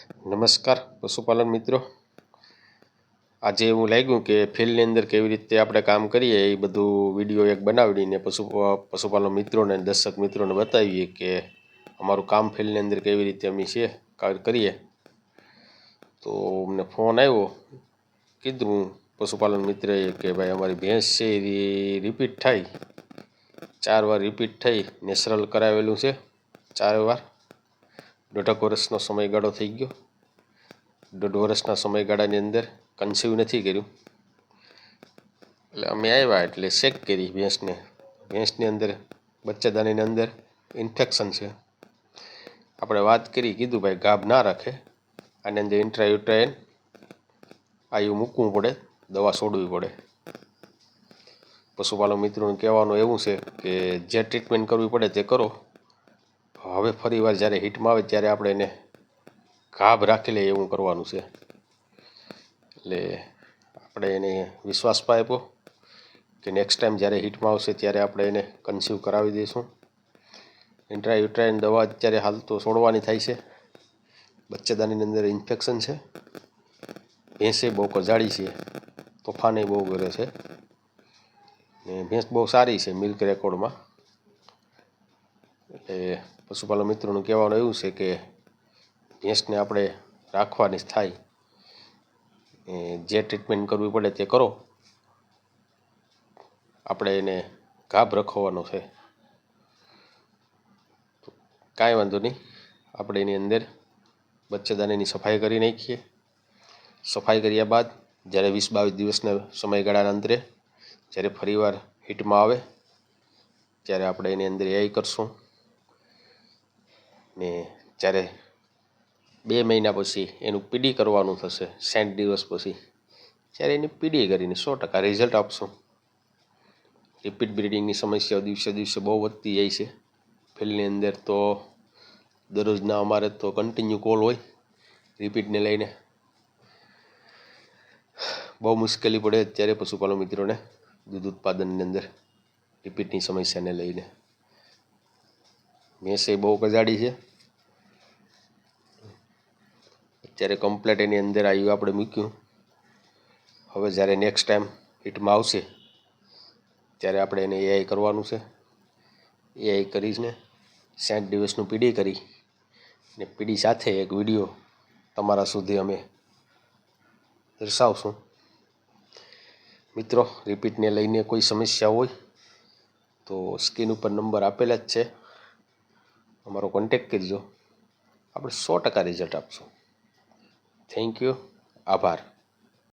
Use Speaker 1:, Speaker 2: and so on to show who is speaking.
Speaker 1: નમસ્કાર પશુપાલન મિત્રો। આજે એવું લાગ્યું કે ફિલ્ડની અંદર કેવી રીતે આપણે કામ કરીએ એ બધું વિડીયો એક બનાવીને પશુપાલન મિત્રોને દર્શક મિત્રોને બતાવીએ કે અમારું કામ ફિલ્ડની અંદર કેવી રીતે અમે કરીએ। તો અમને ફોન આવ્યો, કીધું પશુપાલન મિત્રએ કે ભાઈ અમારી ભેંસ છે એ રિપીટ થાય, 4 વાર રિપીટ થઈ, નેચરલ કરાવેલું છે 4 વાર। 1.5 વર્ષનો સમયગાળો થઈ ગયો। 1.5 વર્ષના સમયગાળાની અંદર કન્સીવ નથી કર્યું, એટલે અમે આવ્યા એટલે ચેક કરી ભેંસની અંદર બચ્ચાદાનીની અંદર ઇન્ફેક્શન છે। આપણે વાત કરી, કીધું ભાઈ ગાભ ના રાખે, આની અંદર ઇન્ટ્રાયુટ્રાઇન આયુ મૂકવું પડે, દવા છોડવી પડે। પશુપાલન મિત્રોને કહેવાનું એવું છે કે જે ટ્રીટમેન્ટ કરવી પડે તે કરો। હવે ફરીવાર જ્યારે હીટમાં આવે ત્યારે આપણે એને ગાભ રાખી લે એવું કરવાનું છે। એટલે આપણે એને વિશ્વાસ આપ્યો કે નેક્સ્ટ ટાઈમ જ્યારે હીટમાં આવશે ત્યારે આપણે એને કન્સીવ કરાવી દઈશું। ઇન્ટ્રાયુટ્રાઇન દવા અત્યારે હાલ તો છોડવાની થાય છે, બચ્ચાદાનીની અંદર ઇન્ફેક્શન છે, ભેંસે બહુ કજાડી છે, તોફાને બહુ કરે છે, ને ભેંસ બહુ સારી છે મિલ્ક રેકોર્ડમાં। એટલે પશુપાલન મિત્રોનું કહેવાનું એવું છે કે ભેંસને આપણે રાખવાની થાય, જે ટ્રીટમેન્ટ કરવી પડે તે કરો, આપણે એને ગાભ રખવાનો છે। કાંઈ વાંધો નહીં, આપણે એની અંદર બચ્ચાદાનીની સફાઈ કરી નાખીએ। સફાઈ કર્યા બાદ જ્યારે 20-22 દિવસના સમયગાળાના અંતરે જ્યારે ફરીવાર હીટમાં આવે ત્યારે આપણે એની અંદર એઆઈ કરશું, ને જ્યારે 2 મહિના પછી એનું પીડી કરવાનું થશે, 60 દિવસ પછી, ત્યારે એની પીડી કરીને 100% રિઝલ્ટ આપશું। રિપીટ બ્રિડિંગની સમસ્યાઓ દિવસે દિવસે બહુ વધતી જાય છે ફિલ્ડની અંદર। તો દરરોજના અમારે તો કન્ટિન્યુ કોલ હોય રિપીટને લઈને, બહુ મુશ્કેલી પડે અત્યારે પશુપાલન મિત્રોને દૂધ ઉત્પાદનની અંદર રિપીટની સમસ્યાને લઈને। ભેંસે બહુ કજાડી છે, અત્યારે કમ્પ્લેટ એની અંદર આયુ આપણે મૂક્યું। હવે જ્યારે નેક્સ્ટ ટાઈમ હીટમાં આવશે ત્યારે આપણે એને એઆઈ કરવાનું છે। એઆઈ કરીને 60 દિવસનું પીડી કરી ને પીડી સાથે એક વિડીયો તમારા સુધી અમે દર્શાવશું। મિત્રો, રિપીટને લઈને કોઈ સમસ્યા હોય તો સ્ક્રીન ઉપર નંબર આપેલા જ છે, અમારો કોન્ટેક કરજો, આપણે 100% રિઝલ્ટ આપશું। થેન્ક યુ, આભાર।